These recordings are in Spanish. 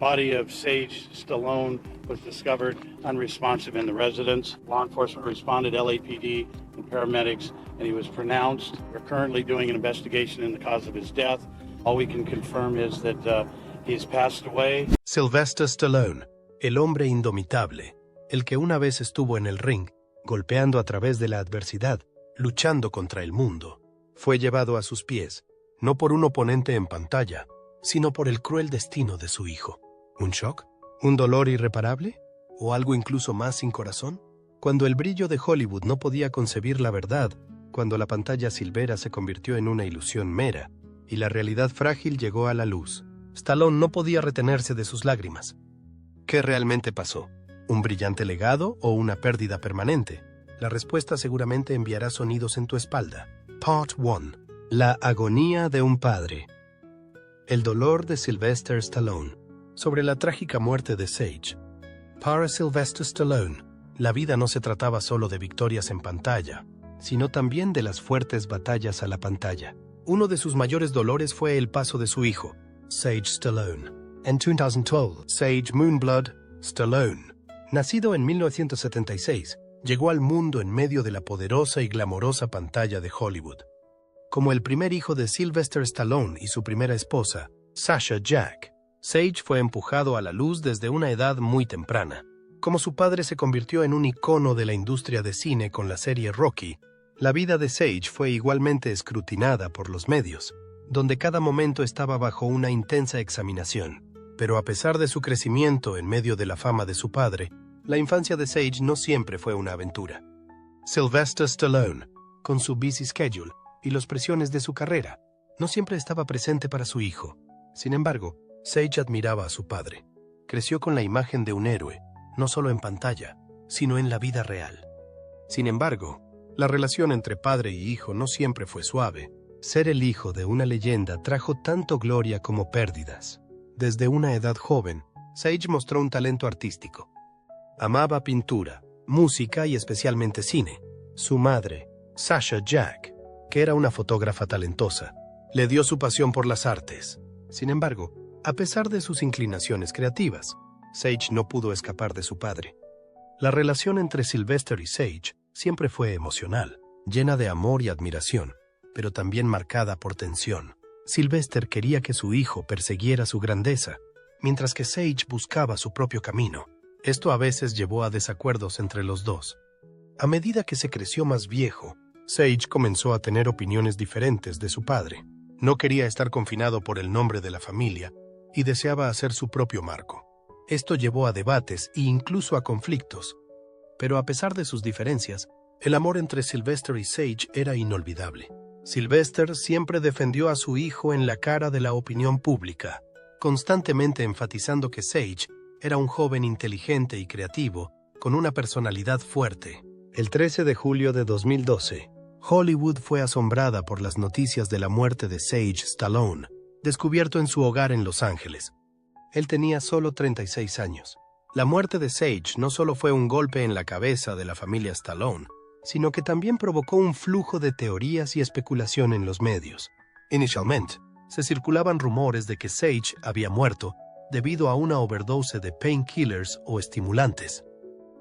body of Sage Stallone was discovered unresponsive in the residence. Law enforcement responded, LAPD and paramedics, and he was pronounced. We're currently doing an investigation in the cause of his death. All we can confirm is that he's passed away. Sylvester Stallone, el hombre indomitable, el que una vez estuvo en el ring, golpeando a través de la adversidad, luchando contra el mundo, fue llevado a sus pies, no por un oponente en pantalla, sino por el cruel destino de su hijo. ¿Un shock? ¿Un dolor irreparable? ¿O algo incluso más sin corazón? Cuando el brillo de Hollywood no podía concebir la verdad, cuando la pantalla silvera se convirtió en una ilusión mera, y la realidad frágil llegó a la luz, Stallone no podía retenerse de sus lágrimas. ¿Qué realmente pasó? ¿Un brillante legado o una pérdida permanente? La respuesta seguramente enviará sonidos en tu espalda. Part 1. La agonía de un padre. El dolor de Sylvester Stallone. Sobre la trágica muerte de Sage. Para Sylvester Stallone, la vida no se trataba solo de victorias en pantalla, sino también de las fuertes batallas a la pantalla. Uno de sus mayores dolores fue el paso de su hijo, Sage Stallone. En 2012, Sage Moonblood Stallone, nacido en 1976, llegó al mundo en medio de la poderosa y glamorosa pantalla de Hollywood. Como el primer hijo de Sylvester Stallone y su primera esposa, Sasha Jack, Sage fue empujado a la luz desde una edad muy temprana. Como su padre se convirtió en un icono de la industria de cine con la serie Rocky, la vida de Sage fue igualmente escrutinada por los medios, donde cada momento estaba bajo una intensa examinación. Pero a pesar de su crecimiento en medio de la fama de su padre, la infancia de Sage no siempre fue una aventura. Sylvester Stallone, con su busy schedule y las presiones de su carrera, no siempre estaba presente para su hijo. Sin embargo, Sage admiraba a su padre. Creció con la imagen de un héroe, no solo en pantalla, sino en la vida real. Sin embargo, la relación entre padre y hijo no siempre fue suave. Ser el hijo de una leyenda trajo tanto gloria como pérdidas. Desde una edad joven, Sage mostró un talento artístico. Amaba pintura, música y especialmente cine. Su madre, Sasha Jack, que era una fotógrafa talentosa, le dio su pasión por las artes. Sin embargo, a pesar de sus inclinaciones creativas, Sage no pudo escapar de su padre. La relación entre Sylvester y Sage siempre fue emocional, llena de amor y admiración, pero también marcada por tensión. Sylvester quería que su hijo persiguiera su grandeza, mientras que Sage buscaba su propio camino. Esto a veces llevó a desacuerdos entre los dos. A medida que se creció más viejo, Sage comenzó a tener opiniones diferentes de su padre. No quería estar confinado por el nombre de la familia y deseaba hacer su propio marco. Esto llevó a debates e incluso a conflictos. Pero a pesar de sus diferencias, el amor entre Sylvester y Sage era inolvidable. Sylvester siempre defendió a su hijo en la cara de la opinión pública, constantemente enfatizando que Sage era un joven inteligente y creativo, con una personalidad fuerte. El 13 de julio de 2012, Hollywood fue asombrada por las noticias de la muerte de Sage Stallone, descubierto en su hogar en Los Ángeles. Él tenía solo 36 años. La muerte de Sage no solo fue un golpe en la cabeza de la familia Stallone, sino que también provocó un flujo de teorías y especulación en los medios. Inicialmente, se circulaban rumores de que Sage había muerto debido a una overdose de painkillers o estimulantes.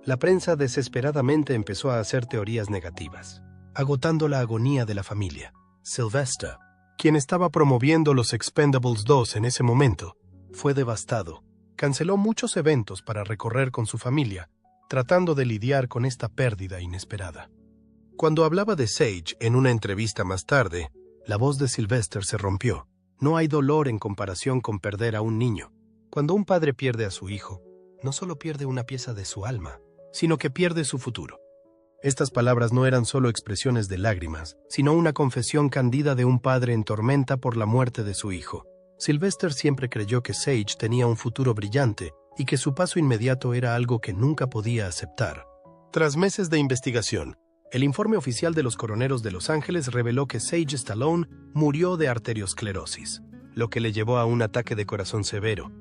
La prensa desesperadamente empezó a hacer teorías negativas, agotando la agonía de la familia. Sylvester, quien estaba promoviendo los Expendables 2 en ese momento, fue devastado. Canceló muchos eventos para recorrer con su familia, tratando de lidiar con esta pérdida inesperada. Cuando hablaba de Sage en una entrevista más tarde, la voz de Sylvester se rompió. No hay dolor en comparación con perder a un niño. Cuando un padre pierde a su hijo, no solo pierde una pieza de su alma, sino que pierde su futuro. Estas palabras no eran solo expresiones de lágrimas, sino una confesión candida de un padre en tormenta por la muerte de su hijo. Sylvester siempre creyó que Sage tenía un futuro brillante y que su paso inmediato era algo que nunca podía aceptar. Tras meses de investigación, el informe oficial de los coroneros de Los Ángeles reveló que Sage Stallone murió de arteriosclerosis, lo que le llevó a un ataque de corazón severo.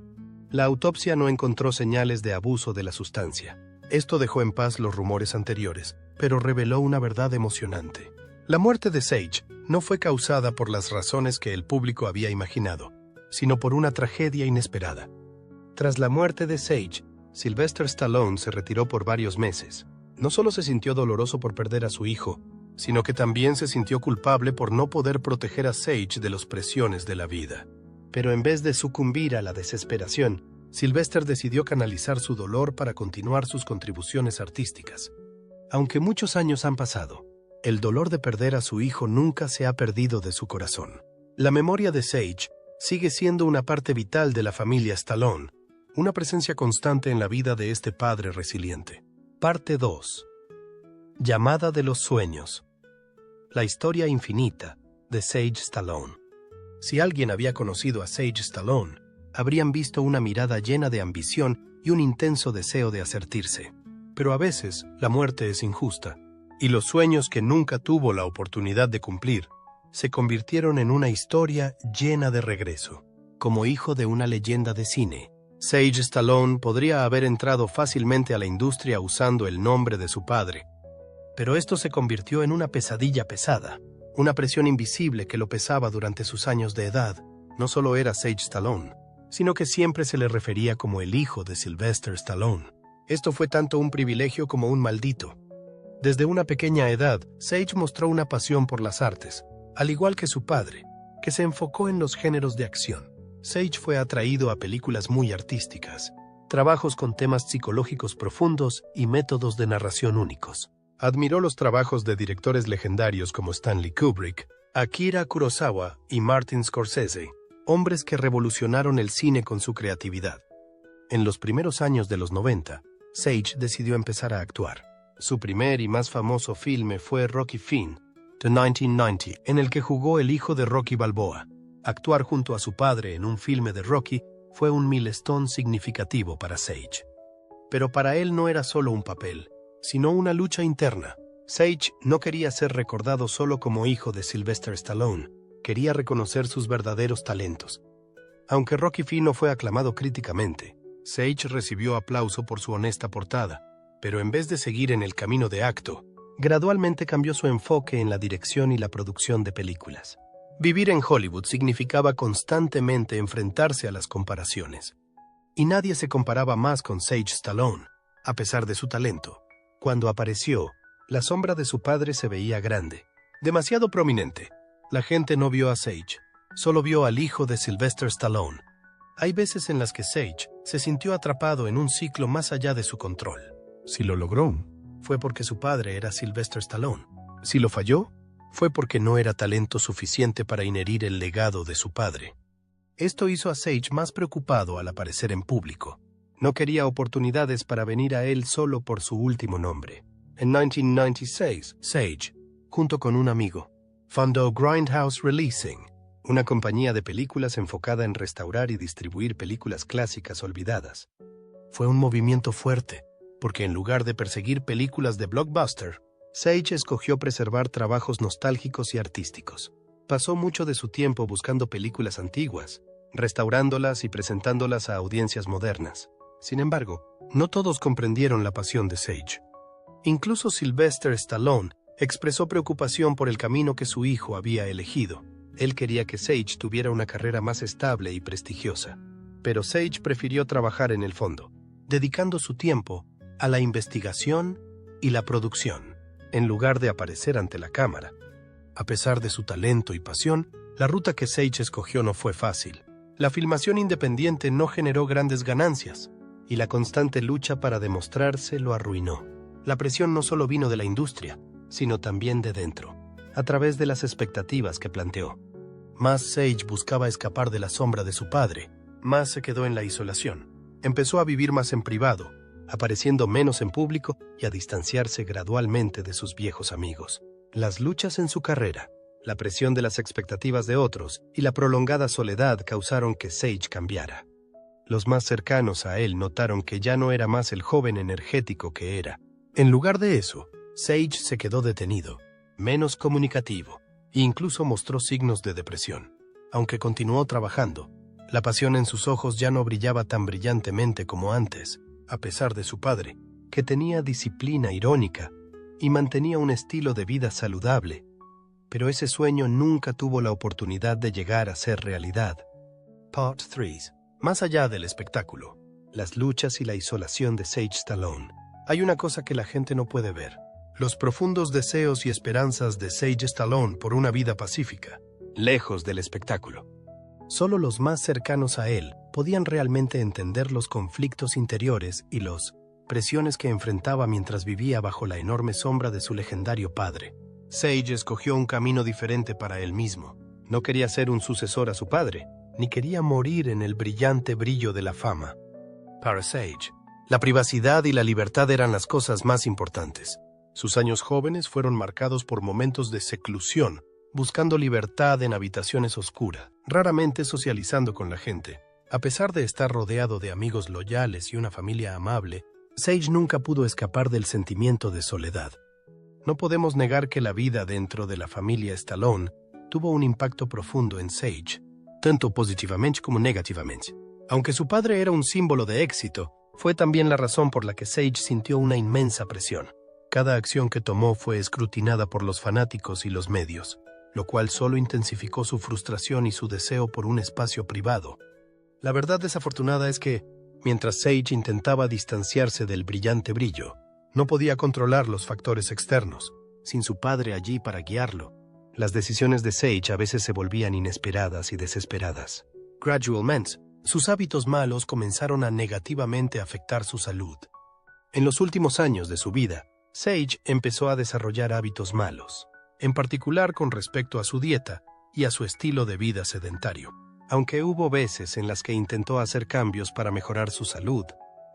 La autopsia no encontró señales de abuso de la sustancia. Esto dejó en paz los rumores anteriores, pero reveló una verdad emocionante. La muerte de Sage no fue causada por las razones que el público había imaginado, sino por una tragedia inesperada. Tras la muerte de Sage, Sylvester Stallone se retiró por varios meses. No solo se sintió doloroso por perder a su hijo, sino que también se sintió culpable por no poder proteger a Sage de las presiones de la vida. Pero en vez de sucumbir a la desesperación, Sylvester decidió canalizar su dolor para continuar sus contribuciones artísticas. Aunque muchos años han pasado, el dolor de perder a su hijo nunca se ha perdido de su corazón. La memoria de Sage sigue siendo una parte vital de la familia Stallone, una presencia constante en la vida de este padre resiliente. Parte 2. Llamada de los sueños. La historia infinita de Sage Stallone. Si alguien había conocido a Sage Stallone, habrían visto una mirada llena de ambición y un intenso deseo de asertirse. Pero a veces la muerte es injusta, y los sueños que nunca tuvo la oportunidad de cumplir se convirtieron en una historia llena de regreso. Como hijo de una leyenda de cine, Sage Stallone podría haber entrado fácilmente a la industria usando el nombre de su padre. Pero esto se convirtió en una pesadilla pesada, una presión invisible que lo pesaba durante sus años de edad. No solo era Sage Stallone, sino que siempre se le refería como el hijo de Sylvester Stallone. Esto fue tanto un privilegio como un maldito. Desde una pequeña edad, Sage mostró una pasión por las artes, al igual que su padre, que se enfocó en los géneros de acción. Sage fue atraído a películas muy artísticas, trabajos con temas psicológicos profundos y métodos de narración únicos. Admiró los trabajos de directores legendarios como Stanley Kubrick, Akira Kurosawa y Martin Scorsese, hombres que revolucionaron el cine con su creatividad. En los primeros años de los 90, Sage decidió empezar a actuar. Su primer y más famoso filme fue Rocky V, de 1990, en el que jugó el hijo de Rocky Balboa. Actuar junto a su padre en un filme de Rocky fue un milestón significativo para Sage. Pero para él no era solo un papel, sino una lucha interna. Sage no quería ser recordado solo como hijo de Sylvester Stallone, quería reconocer sus verdaderos talentos. Aunque Rocky V no fue aclamado críticamente, Sage recibió aplauso por su honesta portada, pero en vez de seguir en el camino de acto, gradualmente cambió su enfoque en la dirección y la producción de películas. Vivir en Hollywood significaba constantemente enfrentarse a las comparaciones. Y nadie se comparaba más con Sage Stallone, a pesar de su talento. Cuando apareció, la sombra de su padre se veía grande, demasiado prominente. La gente no vio a Sage, solo vio al hijo de Sylvester Stallone. Hay veces en las que Sage se sintió atrapado en un ciclo más allá de su control. Si lo logró, fue porque su padre era Sylvester Stallone. Si lo falló, fue porque no era talento suficiente para inherir el legado de su padre. Esto hizo a Sage más preocupado al aparecer en público. No quería oportunidades para venir a él solo por su último nombre. En 1996, Sage, junto con un amigo, fundó Grindhouse Releasing, una compañía de películas enfocada en restaurar y distribuir películas clásicas olvidadas. Fue un movimiento fuerte, porque en lugar de perseguir películas de blockbuster, Sage escogió preservar trabajos nostálgicos y artísticos. Pasó mucho de su tiempo buscando películas antiguas, restaurándolas y presentándolas a audiencias modernas. Sin embargo, no todos comprendieron la pasión de Sage. Incluso Sylvester Stallone expresó preocupación por el camino que su hijo había elegido. Él quería que Sage tuviera una carrera más estable y prestigiosa. Pero Sage prefirió trabajar en el fondo, dedicando su tiempo a la investigación y la producción, en lugar de aparecer ante la cámara. A pesar de su talento y pasión, la ruta que Sage escogió no fue fácil. La filmación independiente no generó grandes ganancias, y la constante lucha para demostrarse lo arruinó. La presión no solo vino de la industria, sino también de dentro, a través de las expectativas que planteó. Más Sage buscaba escapar de la sombra de su padre, más se quedó en la isolación. Empezó a vivir más en privado, apareciendo menos en público y a distanciarse gradualmente de sus viejos amigos. Las luchas en su carrera, la presión de las expectativas de otros y la prolongada soledad causaron que Sage cambiara. Los más cercanos a él notaron que ya no era más el joven energético que era. En lugar de eso, Sage se quedó detenido, menos comunicativo, e incluso mostró signos de depresión. Aunque continuó trabajando, la pasión en sus ojos ya no brillaba tan brillantemente como antes, a pesar de su padre, que tenía disciplina irónica y mantenía un estilo de vida saludable. Pero ese sueño nunca tuvo la oportunidad de llegar a ser realidad. Part 3. Más allá del espectáculo. las luchas y la isolación de Sage Stallone. Hay una cosa que la gente no puede ver: los profundos deseos y esperanzas de Sage Stallone por una vida pacífica, lejos del espectáculo. Solo los más cercanos a él podían realmente entender los conflictos interiores y las presiones que enfrentaba mientras vivía bajo la enorme sombra de su legendario padre. Sage escogió un camino diferente para él mismo. No quería ser un sucesor a su padre, ni quería morir en el brillante brillo de la fama. Para Sage, la privacidad y la libertad eran las cosas más importantes. Sus años jóvenes fueron marcados por momentos de seclusión, buscando libertad en habitaciones oscuras, raramente socializando con la gente. A pesar de estar rodeado de amigos loyales y una familia amable, Sage nunca pudo escapar del sentimiento de soledad. No podemos negar que la vida dentro de la familia Stallone tuvo un impacto profundo en Sage, tanto positivamente como negativamente. Aunque su padre era un símbolo de éxito, fue también la razón por la que Sage sintió una inmensa presión. Cada acción que tomó fue escrutinada por los fanáticos y los medios, lo cual solo intensificó su frustración y su deseo por un espacio privado. La verdad desafortunada es que, mientras Sage intentaba distanciarse del brillante brillo, no podía controlar los factores externos. Sin su padre allí para guiarlo, las decisiones de Sage a veces se volvían inesperadas y desesperadas. Gradualmente, sus hábitos malos comenzaron a negativamente afectar su salud. En los últimos años de su vida, Sage empezó a desarrollar hábitos malos, en particular con respecto a su dieta y a su estilo de vida sedentario. Aunque hubo veces en las que intentó hacer cambios para mejorar su salud,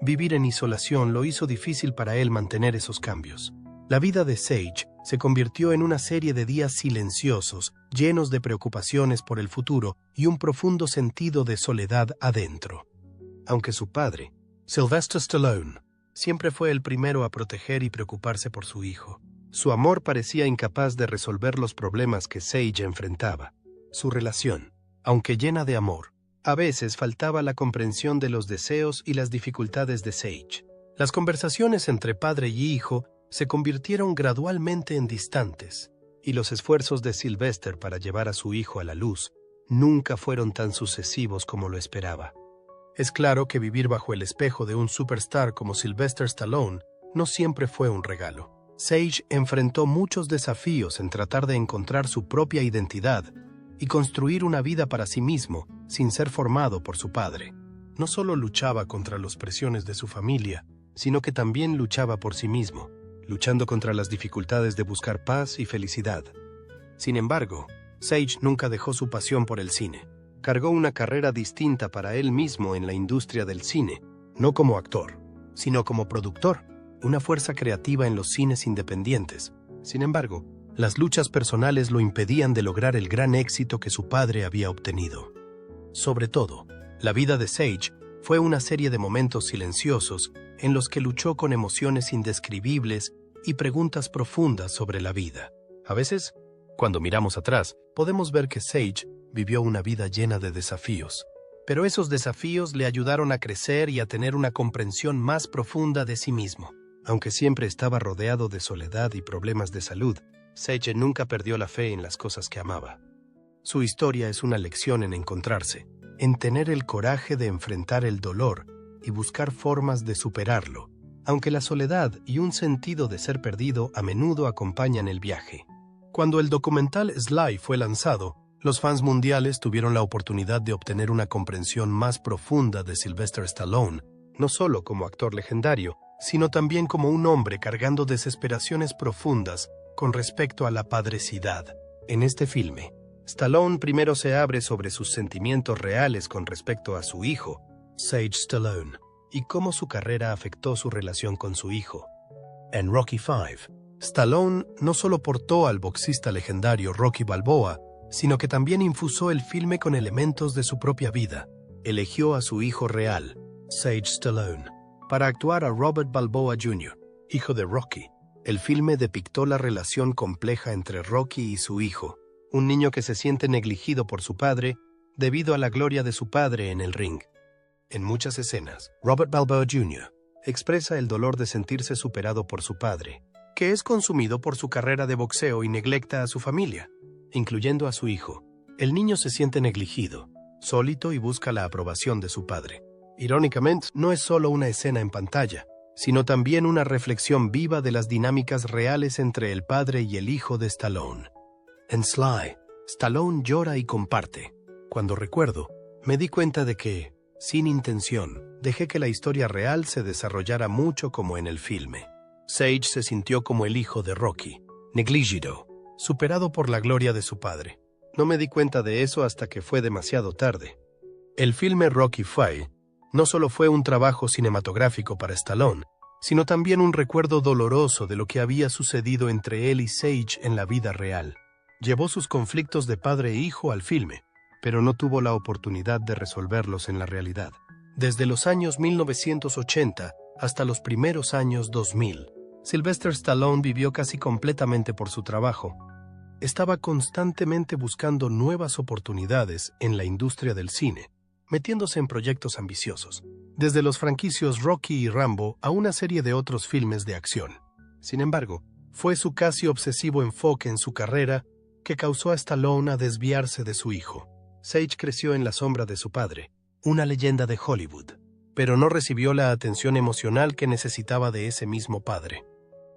vivir en isolación lo hizo difícil para él mantener esos cambios. La vida de Sage se convirtió en una serie de días silenciosos, llenos de preocupaciones por el futuro y un profundo sentido de soledad adentro. Aunque su padre, Sylvester Stallone, siempre fue el primero a proteger y preocuparse por su hijo, su amor parecía incapaz de resolver los problemas que Sage enfrentaba. Su relación, aunque llena de amor, a veces faltaba la comprensión de los deseos y las dificultades de Sage. Las conversaciones entre padre y hijo se convirtieron gradualmente en distantes, y los esfuerzos de Sylvester para llevar a su hijo a la luz nunca fueron tan sucesivos como lo esperaba. Es claro que vivir bajo el espejo de un superstar como Sylvester Stallone no siempre fue un regalo. Sage enfrentó muchos desafíos en tratar de encontrar su propia identidad y construir una vida para sí mismo sin ser formado por su padre. No solo luchaba contra las presiones de su familia, sino que también luchaba por sí mismo, luchando contra las dificultades de buscar paz y felicidad. Sin embargo, Sage nunca dejó su pasión por el cine. Cargó una carrera distinta para él mismo en la industria del cine, no como actor, sino como productor, una fuerza creativa en los cines independientes. Sin embargo, las luchas personales lo impedían de lograr el gran éxito que su padre había obtenido. Sobre todo, la vida de Sage fue una serie de momentos silenciosos en los que luchó con emociones indescribibles y preguntas profundas sobre la vida. A veces, cuando miramos atrás, podemos ver que Sage vivió una vida llena de desafíos, pero esos desafíos le ayudaron a crecer y a tener una comprensión más profunda de sí mismo. Aunque siempre estaba rodeado de soledad y problemas de salud, Sage nunca perdió la fe en las cosas que amaba. Su historia es una lección en encontrarse, en tener el coraje de enfrentar el dolor y buscar formas de superarlo, aunque la soledad y un sentido de ser perdido a menudo acompañan el viaje. Cuando el documental Sly fue lanzado, los fans mundiales tuvieron la oportunidad de obtener una comprensión más profunda de Sylvester Stallone, no solo como actor legendario, sino también como un hombre cargando desesperaciones profundas con respecto a la padrecidad. En este filme, Stallone primero se abre sobre sus sentimientos reales con respecto a su hijo, Sage Stallone, y cómo su carrera afectó su relación con su hijo. En Rocky V, Stallone no solo portó al boxista legendario Rocky Balboa, sino que también infusó el filme con elementos de su propia vida. Eligió a su hijo real, Sage Stallone, para actuar a Robert Balboa Jr., hijo de Rocky. El filme depictó la relación compleja entre Rocky y su hijo, un niño que se siente negligido por su padre debido a la gloria de su padre en el ring. En muchas escenas, Robert Balboa Jr. expresa el dolor de sentirse superado por su padre, que es consumido por su carrera de boxeo y neglecta a su familia, incluyendo a su hijo. El niño se siente negligido, solito y busca la aprobación de su padre. Irónicamente, no es solo una escena en pantalla, sino también una reflexión viva de las dinámicas reales entre el padre y el hijo de Stallone. En Sly, Stallone llora y comparte. Cuando recuerdo, me di cuenta de que, sin intención, dejé que la historia real se desarrollara mucho como en el filme. Sage se sintió como el hijo de Rocky, negligido, superado por la gloria de su padre. No me di cuenta de eso hasta que fue demasiado tarde. El filme Rocky V no solo fue un trabajo cinematográfico para Stallone, sino también un recuerdo doloroso de lo que había sucedido entre él y Sage en la vida real. Llevó sus conflictos de padre e hijo al filme, pero no tuvo la oportunidad de resolverlos en la realidad. Desde los años 1980 hasta los primeros años 2000, Sylvester Stallone vivió casi completamente por su trabajo. Estaba constantemente buscando nuevas oportunidades en la industria del cine, metiéndose en proyectos ambiciosos, desde los franquicios Rocky y Rambo a una serie de otros filmes de acción. Sin embargo, fue su casi obsesivo enfoque en su carrera que causó a Stallone a desviarse de su hijo. Sage creció en la sombra de su padre, una leyenda de Hollywood, pero no recibió la atención emocional que necesitaba de ese mismo padre.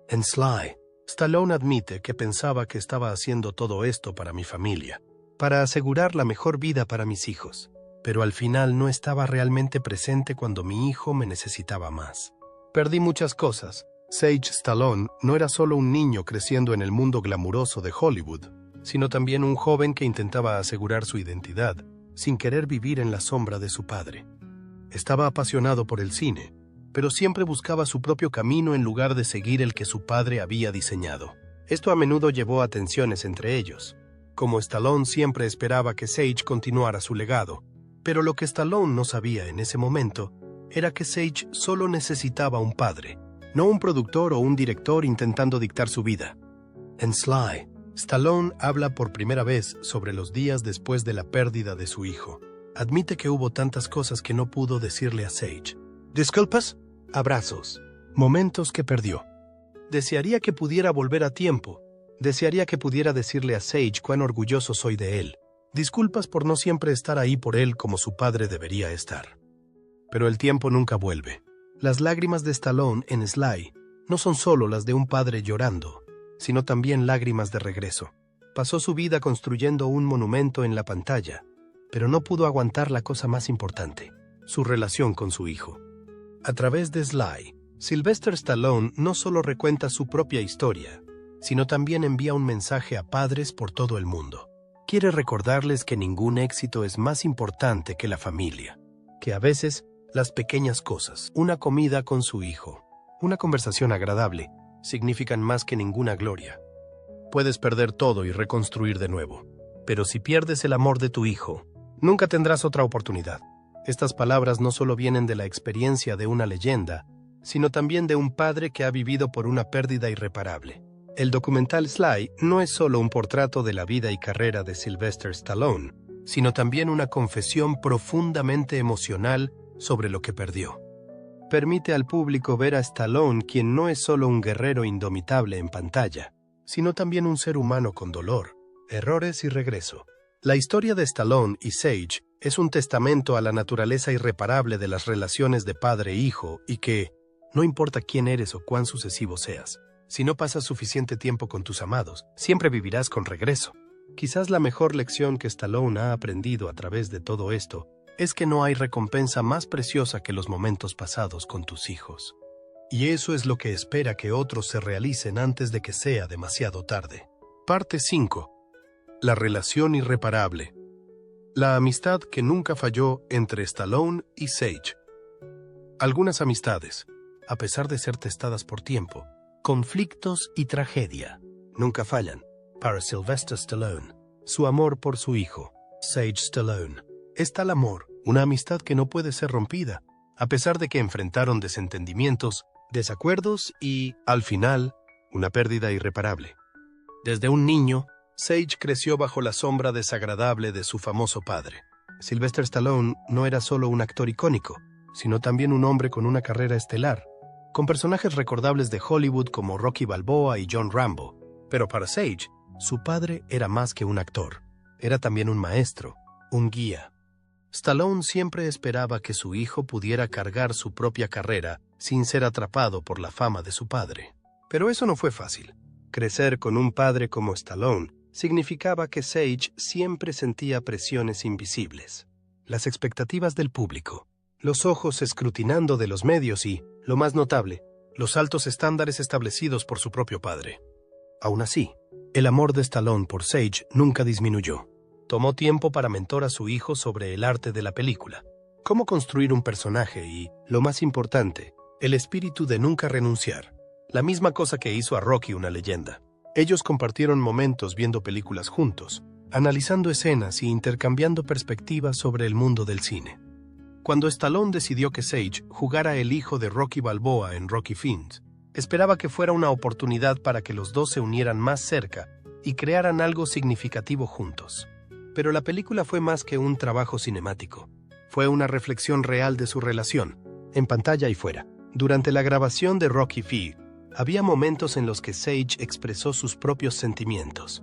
En Sly, Stallone admite que pensaba que estaba haciendo todo esto para mi familia, para asegurar la mejor vida para mis hijos, pero al final no estaba realmente presente cuando mi hijo me necesitaba más. Perdí muchas cosas. Sage Stallone no era solo un niño creciendo en el mundo glamuroso de Hollywood, sino también un joven que intentaba asegurar su identidad, sin querer vivir en la sombra de su padre. Estaba apasionado por el cine, pero siempre buscaba su propio camino en lugar de seguir el que su padre había diseñado. Esto a menudo llevó a tensiones entre ellos. Como Stallone siempre esperaba que Sage continuara su legado, pero lo que Stallone no sabía en ese momento era que Sage solo necesitaba un padre, no un productor o un director intentando dictar su vida. En Sly, Stallone habla por primera vez sobre los días después de la pérdida de su hijo. Admite que hubo tantas cosas que no pudo decirle a Sage. ¿Disculpas? Abrazos. Momentos que perdió. Desearía que pudiera volver a tiempo. Desearía que pudiera decirle a Sage cuán orgulloso soy de él. Disculpas por no siempre estar ahí por él como su padre debería estar. Pero el tiempo nunca vuelve. Las lágrimas de Stallone en Sly no son solo las de un padre llorando, sino también lágrimas de regreso. Pasó su vida construyendo un monumento en la pantalla, pero no pudo aguantar la cosa más importante, su relación con su hijo. A través de Sly, Sylvester Stallone no solo recuenta su propia historia, sino también envía un mensaje a padres por todo el mundo. Quiere recordarles que ningún éxito es más importante que la familia, que a veces las pequeñas cosas, una comida con su hijo, una conversación agradable, significan más que ninguna gloria. Puedes perder todo y reconstruir de nuevo, pero si pierdes el amor de tu hijo, nunca tendrás otra oportunidad. Estas palabras no solo vienen de la experiencia de una leyenda, sino también de un padre que ha vivido por una pérdida irreparable. El documental Sly no es solo un portrato de la vida y carrera de Sylvester Stallone, sino también una confesión profundamente emocional sobre lo que perdió. Permite al público ver a Stallone, quien no es solo un guerrero indomitable en pantalla, sino también un ser humano con dolor, errores y regreso. La historia de Stallone y Sage es un testamento a la naturaleza irreparable de las relaciones de padre e hijo y que, no importa quién eres o cuán sucesivo seas, si no pasas suficiente tiempo con tus amados, siempre vivirás con regreso. Quizás la mejor lección que Stallone ha aprendido a través de todo esto es que no hay recompensa más preciosa que los momentos pasados con tus hijos. Y eso es lo que espera que otros se realicen antes de que sea demasiado tarde. Parte 5. La relación irreparable. La amistad que nunca falló entre Stallone y Sage. Algunas amistades, a pesar de ser testadas por tiempo, conflictos y tragedia, nunca fallan. Para Sylvester Stallone, su amor por su hijo, Sage Stallone, es tal amor, una amistad que no puede ser rompida, a pesar de que enfrentaron desentendimientos, desacuerdos y, al final, una pérdida irreparable. Desde un niño, Sage creció bajo la sombra desagradable de su famoso padre. Sylvester Stallone no era solo un actor icónico, sino también un hombre con una carrera estelar, con personajes recordables de Hollywood como Rocky Balboa y John Rambo. Pero para Sage, su padre era más que un actor. Era también un maestro, un guía. Stallone siempre esperaba que su hijo pudiera cargar su propia carrera sin ser atrapado por la fama de su padre. Pero eso no fue fácil. Crecer con un padre como Stallone significaba que Sage siempre sentía presiones invisibles. Las expectativas del público, los ojos escrutinando de los medios y, lo más notable, los altos estándares establecidos por su propio padre. Aún así, el amor de Stallone por Sage nunca disminuyó. Tomó tiempo para mentorar a su hijo sobre el arte de la película, cómo construir un personaje y, lo más importante, el espíritu de nunca renunciar. La misma cosa que hizo a Rocky una leyenda. Ellos compartieron momentos viendo películas juntos, analizando escenas y intercambiando perspectivas sobre el mundo del cine. Cuando Stallone decidió que Sage jugara el hijo de Rocky Balboa en Rocky Films, esperaba que fuera una oportunidad para que los dos se unieran más cerca y crearan algo significativo juntos. Pero la película fue más que un trabajo cinemático. Fue una reflexión real de su relación, en pantalla y fuera. Durante la grabación de Rocky V, había momentos en los que Sage expresó sus propios sentimientos.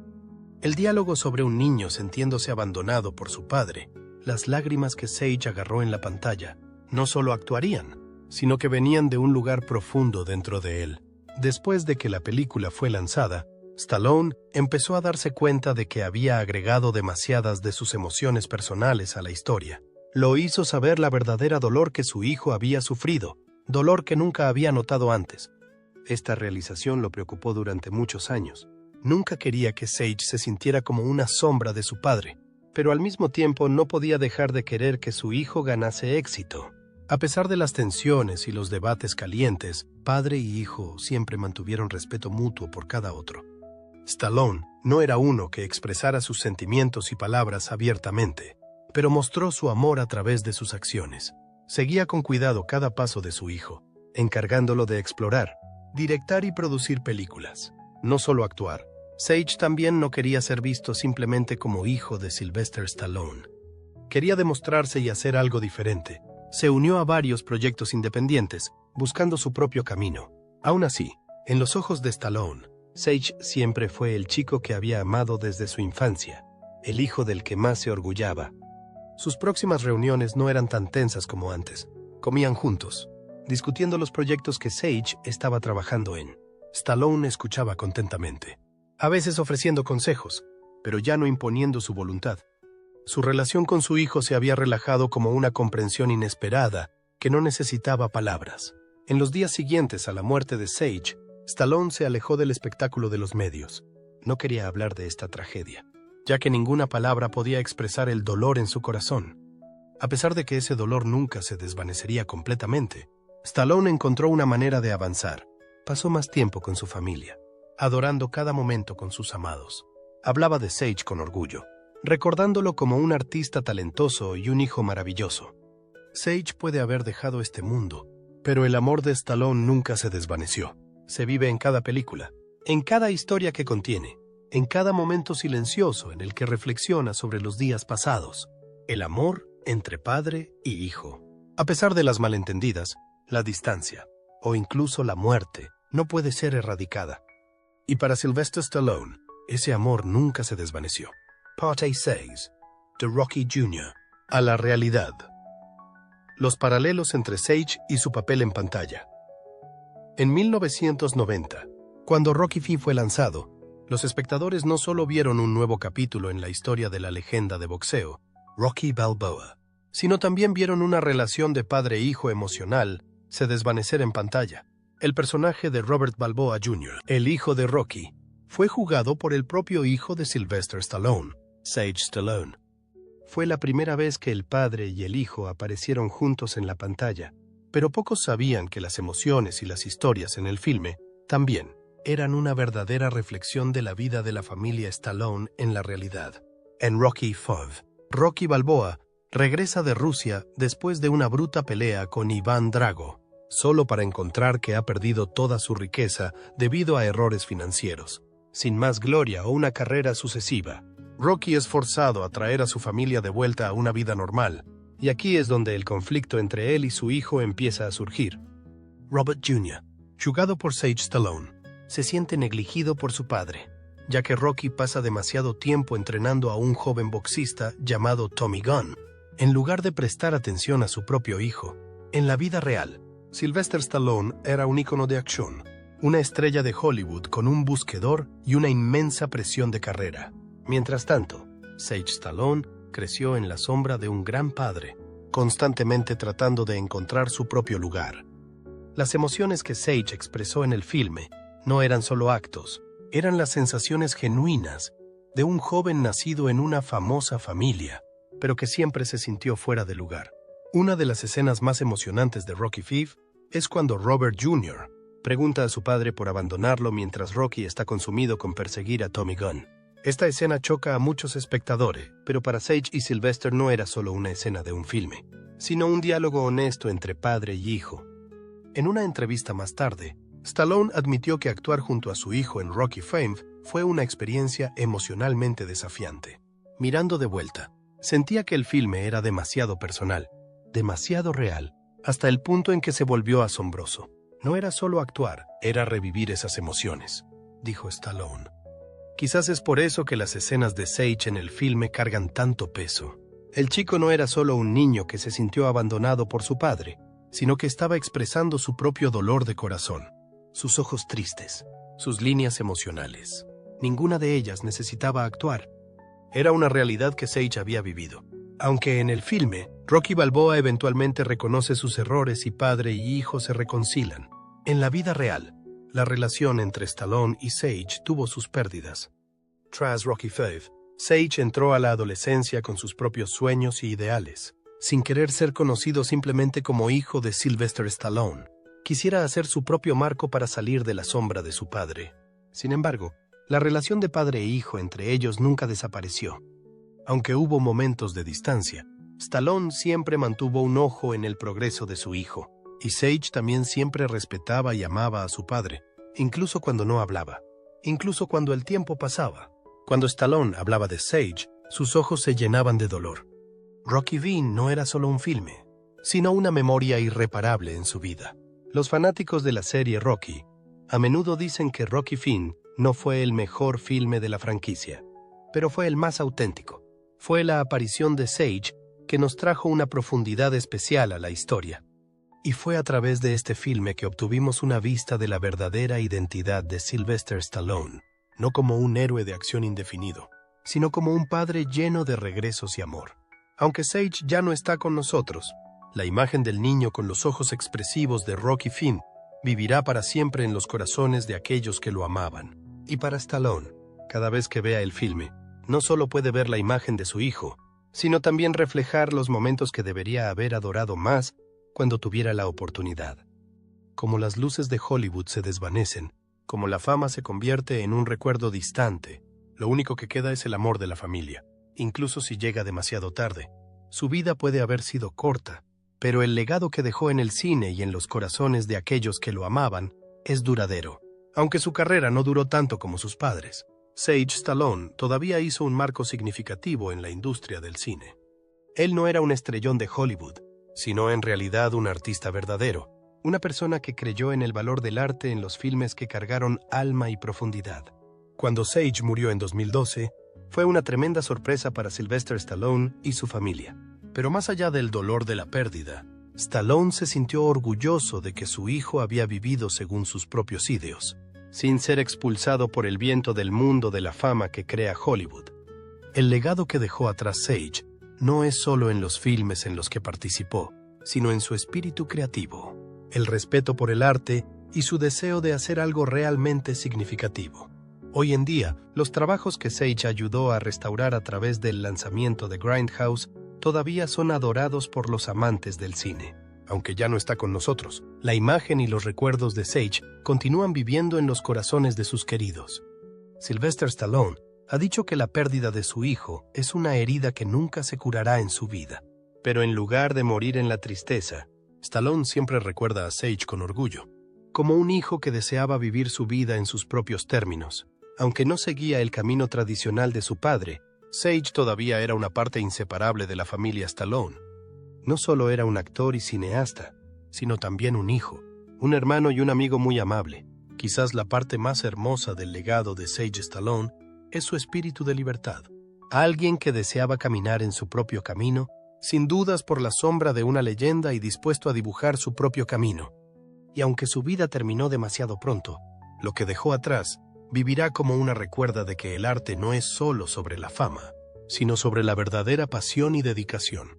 El diálogo sobre un niño sintiéndose abandonado por su padre, las lágrimas que Sage agarró en la pantalla, no solo actuarían, sino que venían de un lugar profundo dentro de él. Después de que la película fue lanzada, Stallone empezó a darse cuenta de que había agregado demasiadas de sus emociones personales a la historia. Lo hizo saber la verdadera dolor que su hijo había sufrido, dolor que nunca había notado antes. Esta realización lo preocupó durante muchos años. Nunca quería que Sage se sintiera como una sombra de su padre, pero al mismo tiempo no podía dejar de querer que su hijo ganase éxito. A pesar de las tensiones y los debates calientes, padre y hijo siempre mantuvieron respeto mutuo por cada otro. Stallone no era uno que expresara sus sentimientos y palabras abiertamente, pero mostró su amor a través de sus acciones. Seguía con cuidado cada paso de su hijo, encargándolo de explorar, directar y producir películas. No solo actuar. Sage también no quería ser visto simplemente como hijo de Sylvester Stallone. Quería demostrarse y hacer algo diferente. Se unió a varios proyectos independientes, buscando su propio camino. Aún así, en los ojos de Stallone, Sage siempre fue el chico que había amado desde su infancia, el hijo del que más se orgullaba. Sus próximas reuniones no eran tan tensas como antes. Comían juntos, discutiendo los proyectos que Sage estaba trabajando en. Stallone escuchaba contentamente, a veces ofreciendo consejos, pero ya no imponiendo su voluntad. Su relación con su hijo se había relajado como una comprensión inesperada que no necesitaba palabras. En los días siguientes a la muerte de Sage, Stallone se alejó del espectáculo de los medios. No quería hablar de esta tragedia, ya que ninguna palabra podía expresar el dolor en su corazón. A pesar de que ese dolor nunca se desvanecería completamente, Stallone encontró una manera de avanzar. Pasó más tiempo con su familia, adorando cada momento con sus amados. Hablaba de Sage con orgullo, recordándolo como un artista talentoso y un hijo maravilloso. Sage puede haber dejado este mundo, pero el amor de Stallone nunca se desvaneció. Se vive en cada película, en cada historia que contiene, en cada momento silencioso en el que reflexiona sobre los días pasados. El amor entre padre y hijo. A pesar de las malentendidas, la distancia, o incluso la muerte, no puede ser erradicada. Y para Sylvester Stallone, ese amor nunca se desvaneció. Parte 6. The Rocky Jr. A la realidad. Los paralelos entre Sage y su papel en pantalla. En 1990, cuando Rocky V fue lanzado, los espectadores no solo vieron un nuevo capítulo en la historia de la leyenda de boxeo, Rocky Balboa, sino también vieron una relación de padre-hijo emocional se desvanecer en pantalla. El personaje de Robert Balboa Jr., el hijo de Rocky, fue jugado por el propio hijo de Sylvester Stallone, Sage Stallone. Fue la primera vez que el padre y el hijo aparecieron juntos en la pantalla, pero pocos sabían que las emociones y las historias en el filme también eran una verdadera reflexión de la vida de la familia Stallone en la realidad. En Rocky V, Rocky Balboa regresa de Rusia después de una bruta pelea con Iván Drago, solo para encontrar que ha perdido toda su riqueza debido a errores financieros. Sin más gloria o una carrera sucesiva, Rocky es forzado a traer a su familia de vuelta a una vida normal, y aquí es donde el conflicto entre él y su hijo empieza a surgir. Robert Jr., jugado por Sage Stallone, se siente negligido por su padre, ya que Rocky pasa demasiado tiempo entrenando a un joven boxista llamado Tommy Gunn. en lugar de prestar atención a su propio hijo. En la vida real, Sylvester Stallone era un ícono de acción, una estrella de Hollywood con un buscador y una inmensa presión de carrera. Mientras tanto, Sage Stallone creció en la sombra de un gran padre, constantemente tratando de encontrar su propio lugar. Las emociones que Sage expresó en el filme no eran solo actos, eran las sensaciones genuinas de un joven nacido en una famosa familia, pero que siempre se sintió fuera de lugar. Una de las escenas más emocionantes de Rocky V es cuando Robert Jr. pregunta a su padre por abandonarlo mientras Rocky está consumido con perseguir a Tommy Gunn. Esta escena choca a muchos espectadores, pero para Sage y Sylvester no era solo una escena de un filme, sino un diálogo honesto entre padre y hijo. En una entrevista más tarde, Stallone admitió que actuar junto a su hijo en Rocky V fue una experiencia emocionalmente desafiante. Mirando de vuelta, sentía que el filme era demasiado personal, demasiado real, hasta el punto en que se volvió asombroso. No era solo actuar, era revivir esas emociones, dijo Stallone. Quizás es por eso que las escenas de Sage en el filme cargan tanto peso. El chico no era solo un niño que se sintió abandonado por su padre, sino que estaba expresando su propio dolor de corazón, sus ojos tristes, sus líneas emocionales. Ninguna de ellas necesitaba actuar. Era una realidad que Sage había vivido. Aunque en el filme, Rocky Balboa eventualmente reconoce sus errores y padre y hijo se reconcilian. En la vida real, la relación entre Stallone y Sage tuvo sus pérdidas. Tras Rocky V, Sage entró a la adolescencia con sus propios sueños y ideales, sin querer ser conocido simplemente como hijo de Sylvester Stallone. Quisiera hacer su propio marco para salir de la sombra de su padre. Sin embargo, la relación de padre e hijo entre ellos nunca desapareció. Aunque hubo momentos de distancia, Stallone siempre mantuvo un ojo en el progreso de su hijo, y Sage también siempre respetaba y amaba a su padre, incluso cuando no hablaba, incluso cuando el tiempo pasaba. Cuando Stallone hablaba de Sage, sus ojos se llenaban de dolor. Rocky V no era solo un filme, sino una memoria irreparable en su vida. Los fanáticos de la serie Rocky a menudo dicen que Rocky V no fue el mejor filme de la franquicia, pero fue el más auténtico. Fue la aparición de Sage que nos trajo una profundidad especial a la historia. Y fue a través de este filme que obtuvimos una vista de la verdadera identidad de Sylvester Stallone, no como un héroe de acción indefinido, sino como un padre lleno de regresos y amor. Aunque Sage ya no está con nosotros, la imagen del niño con los ojos expresivos de Rocky V vivirá para siempre en los corazones de aquellos que lo amaban. Y para Stallone, cada vez que vea el filme, no solo puede ver la imagen de su hijo, sino también reflejar los momentos que debería haber adorado más cuando tuviera la oportunidad. Como las luces de Hollywood se desvanecen, como la fama se convierte en un recuerdo distante, lo único que queda es el amor de la familia. Incluso si llega demasiado tarde, su vida puede haber sido corta, pero el legado que dejó en el cine y en los corazones de aquellos que lo amaban es duradero. Aunque su carrera no duró tanto como sus padres, Sage Stallone todavía hizo un marco significativo en la industria del cine. Él no era un estrellón de Hollywood, sino en realidad un artista verdadero, una persona que creyó en el valor del arte en los filmes que cargaron alma y profundidad. Cuando Sage murió en 2012, fue una tremenda sorpresa para Sylvester Stallone y su familia. Pero más allá del dolor de la pérdida, Stallone se sintió orgulloso de que su hijo había vivido según sus propios ideos, sin ser expulsado por el viento del mundo de la fama que crea Hollywood. El legado que dejó atrás Sage no es solo en los filmes en los que participó, sino en su espíritu creativo, el respeto por el arte y su deseo de hacer algo realmente significativo. Hoy en día, los trabajos que Sage ayudó a restaurar a través del lanzamiento de Grindhouse todavía son adorados por los amantes del cine. Aunque ya no está con nosotros, la imagen y los recuerdos de Sage continúan viviendo en los corazones de sus queridos. Sylvester Stallone ha dicho que la pérdida de su hijo es una herida que nunca se curará en su vida. Pero en lugar de morir en la tristeza, Stallone siempre recuerda a Sage con orgullo, como un hijo que deseaba vivir su vida en sus propios términos. Aunque no seguía el camino tradicional de su padre, Sage todavía era una parte inseparable de la familia Stallone. No solo era un actor y cineasta, sino también un hijo, un hermano y un amigo muy amable. Quizás la parte más hermosa del legado de Sage Stallone es su espíritu de libertad. Alguien que deseaba caminar en su propio camino sin dudas por la sombra de una leyenda y dispuesto a dibujar su propio camino. Y aunque su vida terminó demasiado pronto, lo que dejó atrás vivirá como una recuerda de que el arte no es solo sobre la fama, sino sobre la verdadera pasión y dedicación.